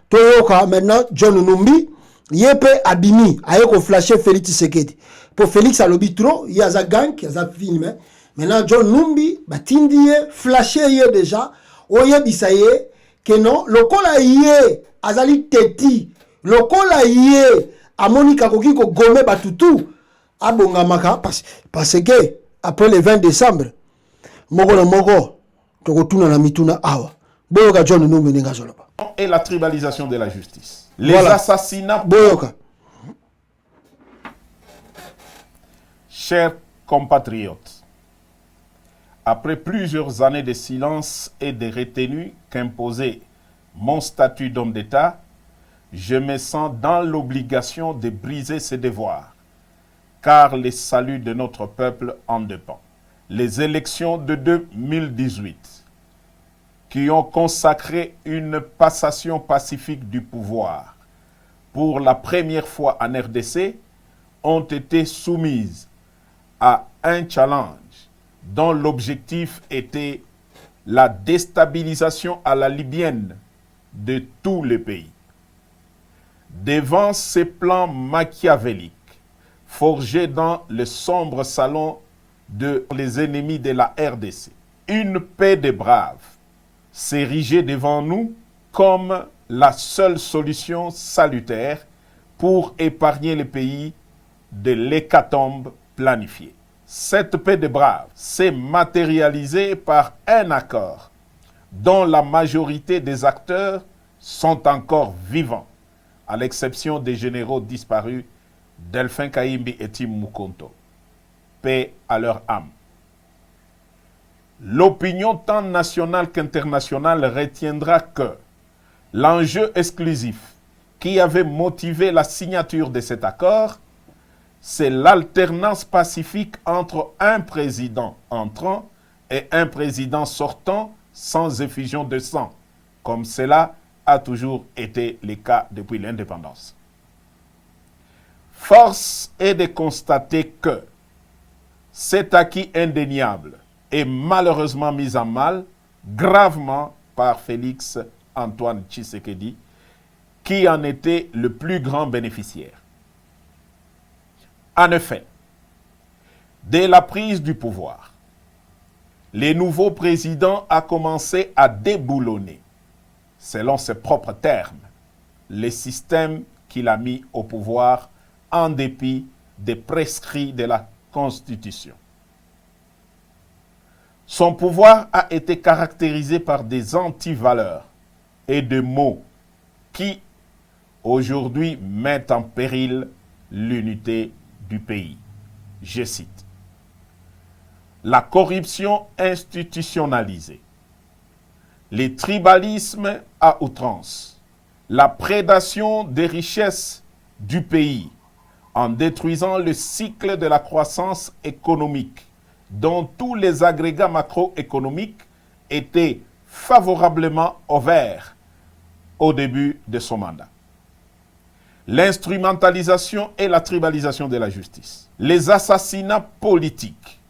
Toyoka maintenant John Numbi yepe abimi ayeko flasher Félix Tshisekedi pour Félix alobi trop il y a za gang il y a za film maintenant John Numbi batindi ye flasher ye déjà oyebisa ye que non lokola ye azali teti lokola ye amonika koki ko gome batutu abongamaka parce que après le 20 décembre moko na moko tokotuna na mituna awa boyoka John Numbi ninga zoloba et la tribalisation de la justice. Les assassinats. Boyoka. Chers compatriotes, après plusieurs années de silence et de retenue qu'imposait mon statut d'homme d'État, je me sens dans l'obligation de briser ces devoirs, car le salut de notre peuple en dépend. Les élections de 2018 qui ont consacré une passation pacifique du pouvoir pour la première fois en RDC ont été soumises à un challenge dont l'objectif était la déstabilisation à la libyenne de tous les pays. Devant ces plans machiavéliques forgés dans le sombre salon de les ennemis de la RDC, une paix des braves s'érigeait devant nous comme la seule solution salutaire pour épargner le pays de l'hécatombe planifiée. Cette paix des braves s'est matérialisée par un accord dont la majorité des acteurs sont encore vivants, à l'exception des généraux disparus Delphin Kayimbi et Tim Mukonto. Paix à leur âme. L'opinion tant nationale qu'internationale retiendra que l'enjeu exclusif qui avait motivé la signature de cet accord, c'est l'alternance pacifique entre un président entrant et un président sortant sans effusion de sang, comme cela a toujours été le cas depuis l'indépendance. Force est de constater que cet acquis indéniable est malheureusement mis en mal gravement par Félix Antoine Tshisekedi, qui en était le plus grand bénéficiaire. En effet, dès la prise du pouvoir, le nouveau président a commencé à déboulonner, selon ses propres termes, les systèmes qu'il a mis au pouvoir en dépit des prescrits de la Constitution. Son pouvoir a été caractérisé par des antivaleurs et des mots qui, aujourd'hui, mettent en péril l'unité du pays. Je cite: la corruption institutionnalisée, les tribalismes à outrance, la prédation des richesses du pays en détruisant le cycle de la croissance économique dont tous les agrégats macroéconomiques étaient favorablement ouverts au début de son mandat. L'instrumentalisation et la tribalisation de la justice, les assassinats politiques,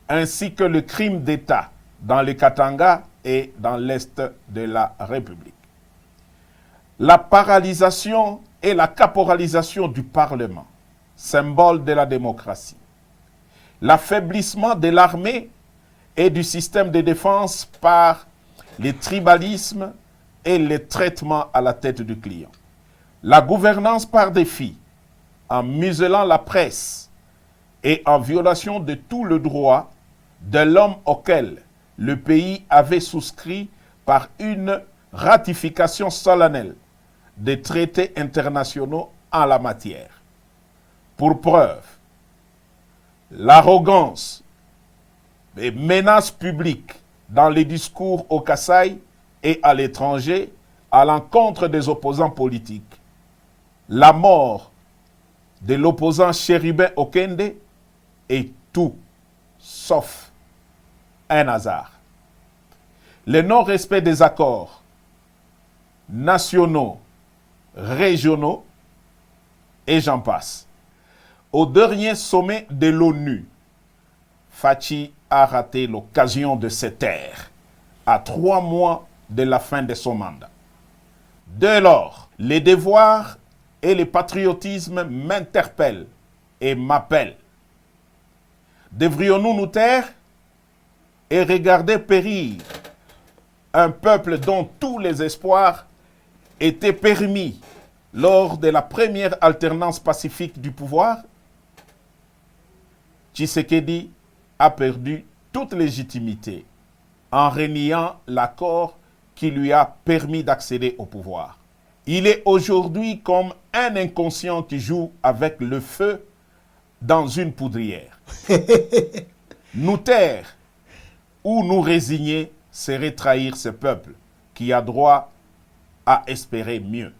ainsi que le crime d'État dans le Katanga et dans l'Est de la République. La paralysation et la caporalisation du Parlement, symbole de la démocratie. L'affaiblissement de l'armée et du système de défense par les tribalismes et les traitements à la tête du client. La gouvernance par défi, en muselant la presse et en violation de tout le droit de l'homme auquel le pays avait souscrit par une ratification solennelle des traités internationaux en la matière. Pour preuve, l'arrogance et menaces publiques dans les discours au Kasaï et à l'étranger à l'encontre des opposants politiques. La mort de l'opposant Chérubin Okende est tout sauf un hasard. Le non-respect des accords nationaux, régionaux, et j'en passe. Au dernier sommet de l'ONU, Fachi a raté l'occasion de se taire à 3 mois de la fin de son mandat. Dès lors, les devoirs et le patriotisme m'interpellent et m'appellent. Devrions-nous nous taire et regarder périr un peuple dont tous les espoirs étaient permis lors de la première alternance pacifique du pouvoir? Tshisekedi a perdu toute légitimité en reniant l'accord qui lui a permis d'accéder au pouvoir. Il est aujourd'hui comme un inconscient qui joue avec le feu dans une poudrière. Nous taire ou nous résigner serait trahir ce peuple qui a droit à espérer mieux.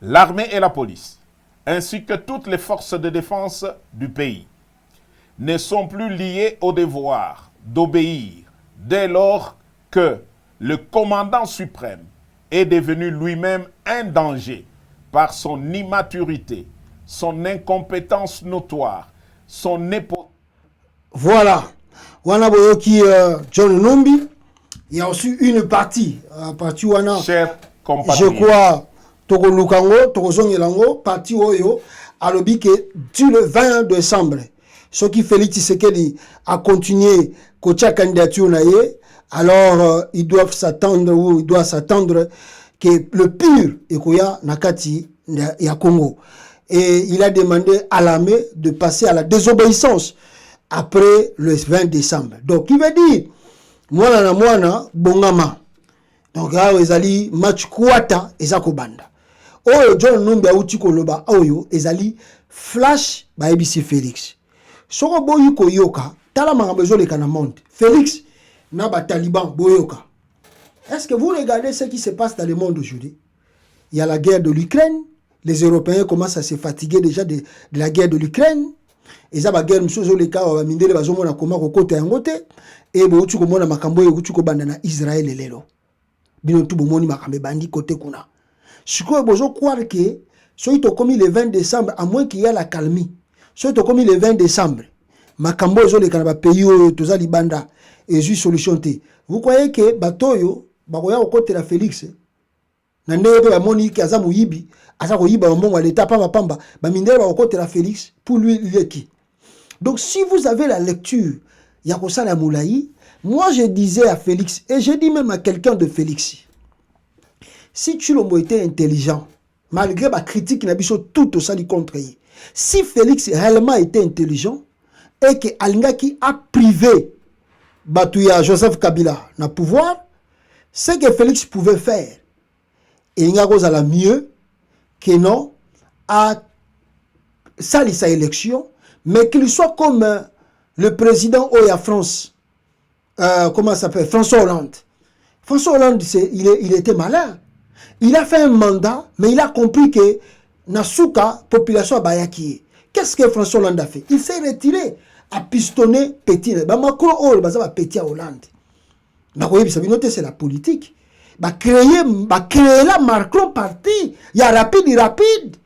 L'armée et la police, ainsi que toutes les forces de défense du pays, ne sont plus liées au devoir d'obéir dès lors que le commandant suprême est devenu lui-même un danger par son immaturité, son incompétence notoire, son népotisme. Voilà. Wana boyoki John Numbi. Il y a aussi une partie. Partie wana. Chers Je compatriotes, crois Toko Lukango, Toko Zongelango, partie Oyo, alobi que du le 20 décembre, ce qui Félix Tshisekedi a continué kocha candidature naie, alors ils doivent s'attendre ou ils doivent s'attendre que le pur ekoya nakati ya Congo. Et il a demandé à l'armée de passer à la désobéissance après le 20 décembre. Donc il veut dire mwana bongama. Donc ezali match kuata ezako banda. Oyo John Numbi auti koloba oyo ezali flash ba ABC Félix. Soko boyi koyoka tala makambo ezoleka na monde. Félix na ba taliban boyoka. Est-ce que vous regardez ce qui se passe dans le monde aujourd'hui? Il y a la guerre de l'Ukraine. Les Européens commencent à se fatiguer déjà de la guerre de l'Ukraine. Et ça, la guerre, nous les cas, on mindele bazomona koma ko côté angote et bo utu ko mona makambo yo utu ko banda na Israël lelo. Bino tu bomoni makambe bandi côté kuna. Siko bozo croire que soit to commis le 20 décembre à moins qu'il y a la calmie. Soit to commis le 20 décembre. Makambo zo le kana pays yo to za libanda et juste solution té. Vous croyez que batoyo bakoya ko côté la Félix na ndebe ba moni ki aza muyibi aza ko yiba mbongo à l'état pamba ba mindele ba côté la Félix pour lui il est qui. Donc si vous avez la lecture Yakosala Moulaï, moi je disais à Félix et je dis même à quelqu'un de Félix, si tu l'as été intelligent malgré ma critique n'a biso tout au sali contre lui, si Félix réellement était intelligent et que Alingaki a privé Batouya Joseph Kabila na pouvoir, ce que Félix pouvait faire et il y a mieux que non à sali sa élection, mais qu'il soit comme le président Oya France, comment ça s'appelle, François Hollande. François Hollande, il était malin. Il a fait un mandat, mais il a compris que Nasuka, population a bayaki. Qu'est-ce que François Hollande a fait? Il s'est retiré, a pistonné Petit. Macron, oh, Petit à Hollande. C'est la politique. Créer la Macron parti. Il y a rapide.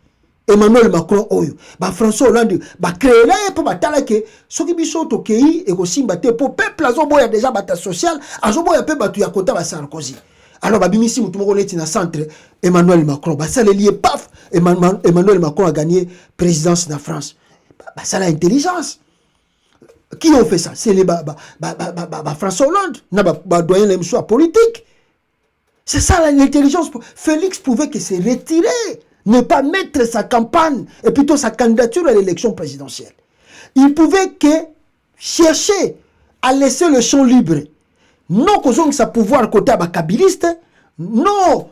Emmanuel Macron oyo François Hollande créer là pour batala que ce qui biso to kei et ko simba te pour peuple azoboya déjà bata social azoboya pe batu ya kota ba Sarkozy alors babimisi mutu moko neti na centre Emmanuel Macron ça le lié paf Emmanuel Macron a gagné présidence de la France ça l'intelligence qui ont fait ça c'est les François Hollande na doyen les monsieur politique c'est ça l'intelligence. Félix pouvait que se retirer, ne pas mettre sa campagne et plutôt sa candidature à l'élection présidentielle. Il pouvait que chercher à laisser le champ libre. Non qu'on sa pouvoir côté bakabiliste, non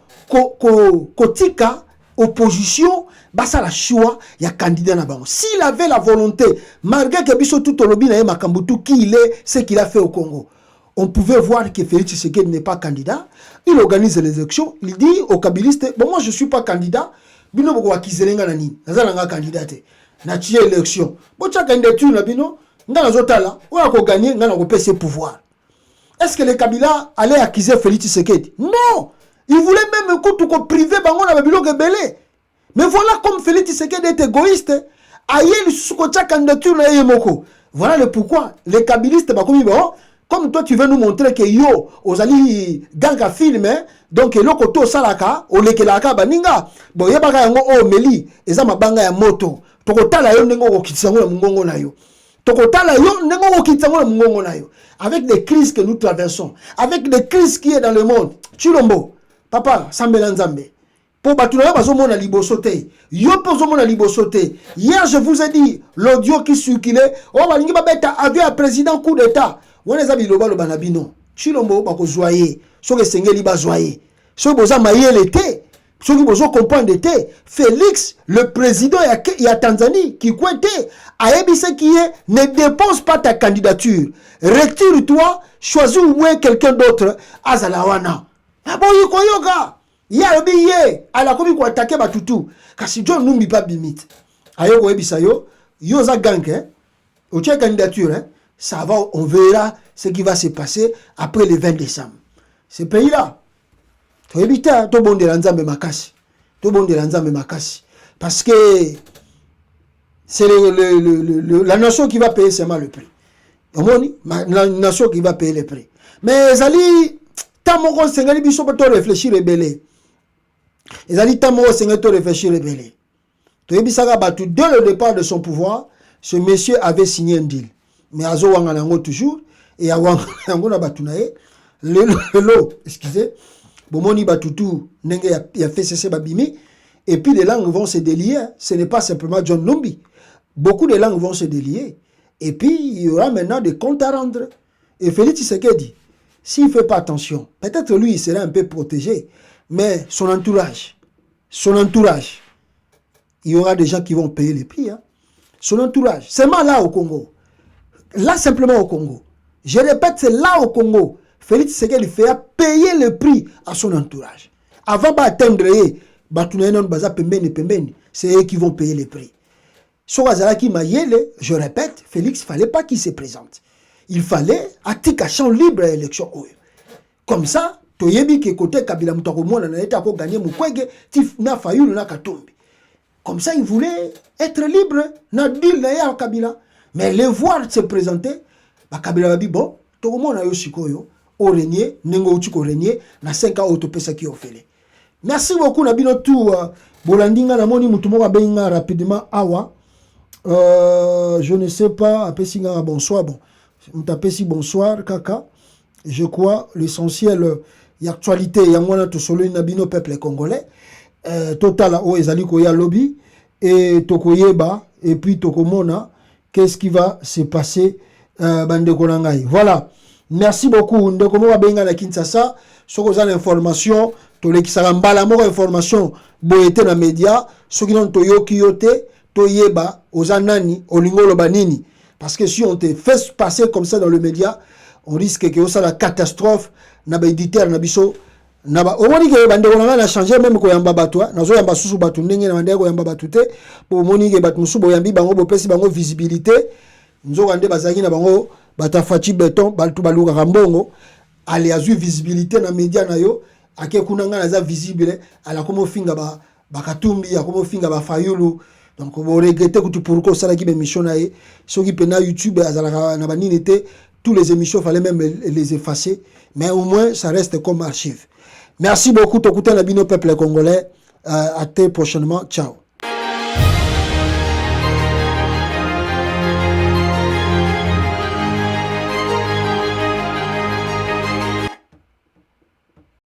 kotika opposition, ça la choix il y a candidat na bango. S'il avait la volonté, malgré que biso tout lobby na makambutu qui il est, ce qu'il a fait au Congo. On pouvait voir que Félix Tshisekedi n'est pas candidat. Il organise les élections. Il dit aux kabilistes, bon, moi je ne suis pas candidat. Bino boko wakizelenga nani. Nazalanga candidat. Na tie élection. Bon, tu as candidature na bino. Ngana zotala. Ou a ko gagner, ngana ko pèse pouvoir. Est-ce que les Kabila allaient accuser Félix Tshisekedi? Non. Il voulait même tout ko privé bango na babilo belé. Mais voilà comme Félix Tshisekedi est égoïste. Aïe, il sous ko candidature na yemoko. Voilà le pourquoi. Les kabilistes ba komi bon. Comme toi, tu veux nous montrer que yo, ozali ganga film, hein? Donc, le koto salaka, olekelaka baninga. Bon, yebaka yango o meli, eza mabanga ya moto. Tokotala yo nengo okitsango na mungongo na yo. Tokotala yo nengo okitsango na mungongo na yo. Avec les crises que nous traversons, avec les crises qui est dans le monde. Chilombo, papa, sambela nzambe. Pour batuna bazomona liboso te. Yo pozomona liboso te. Hier, je vous ai dit, l'audio qui circulait, oh balingi babeta avion à président coup d'état. Wana za biloba lo banabino. Chilombo bako zoyer. Soki sengeli ba zoyer. Soki boza mayele te. Soki bozo comprendre te. Félix, le président ya Tanzanie, qui kwete, ayebise qui est, ne dépose pas ta candidature. Retire-toi, choisis au moins quelqu'un d'autre. Azalawana. Aboyi koyoga. Ya lobi ye, ala komi ko attaquer batutu. Kasi John Numbi pas bimite. Ayo ko ebisa yo, yo za gang hein. Au tien candidature hein. Ça va, on verra ce qui va se passer après le 20 décembre. Ce pays-là, tu évites, tu bon de l'anzambe makasi. Tu bon de l'anzambe makasi. Parce que c'est la nation qui va payer seulement le prix. La nation qui va payer le prix. Mais Zali, tant mon conseil, il faut réfléchir et belé. Zali, tant mon conseil, réfléchir et belé. Tu évites ça, dès le départ de son pouvoir, ce monsieur avait signé un deal. Mais azo wanga nango toujours et awanga nango na batunae le excusez bomoni batutu nenge ya fait cesser babimi et puis les langues vont se délier. Ce n'est pas simplement John Numbi, beaucoup de langues vont se délier et puis il y aura maintenant des comptes à rendre. Et Félix Tshisekedi, s'il ne fait pas attention, peut-être lui il sera un peu protégé, mais son entourage, il y aura des gens qui vont payer les prix hein. Son entourage, seulement là au Congo. Là, simplement au Congo. Je répète, c'est là au Congo. Félix Tshisekedi fait payer le prix à son entourage. Avant d'atteindre, c'est eux qui vont payer le prix. Je répète, Félix, il ne fallait pas qu'il se présente. Il fallait attirer champ libre à l'élection. Comme ça, côté Kabila gagné comme ça, il voulait être libre. Kabila. Mais les voir se présenter, Kabila va dire bon, tout le monde a eu sikoyo, au régnier, nengo uchiko régnier, na 5 ans autopesa qui ofele. Merci beaucoup Nabino tout Bolandinga na moni mutumo wa benga rapidement awa. Je ne sais pas apesinga bonsoir bon. Mtapesi bonsoir kaka. Je crois l'essentiel l'actualité yangwana to solo Nabino peuple congolais. Total o ezali ko ya lobby et tokoyeba et puis tokomona qu'est-ce qui va se passer bandeko nangai. Voilà. Merci beaucoup. Ndeko mo benga na Kinshasa, soko za l'information, to lekisaka mbala moko information boyete na média, soki non to yoki yote, to yeba ozanani olingolo banini. Parce que si on te fait passer comme ça dans le média, on risque que ça la catastrophe na ba éditeur na biso na ba omoni ke bandeko nanga na changer même ko yamba batwa nazo yamba susu batu ndenge na bandeko yamba batute po omoni ke batu musu boyambi bango bopesi bango visibilité nzoka nde bazaki na bango batafati beton baltu baluka kambongo ali azui visibilité na média na yo ake kunanga na za visible ala komo finga bakatumbi ya komo finga ba fayulu. Donc on va regretter que tu pourquoi ça la qui émission na e soki pena YouTube azala na banini te tous les émissions fallait même les effacer mais au moins ça reste comme archive. Merci beaucoup, Tokuta Nabino, peuple congolais. À très prochainement. Ciao.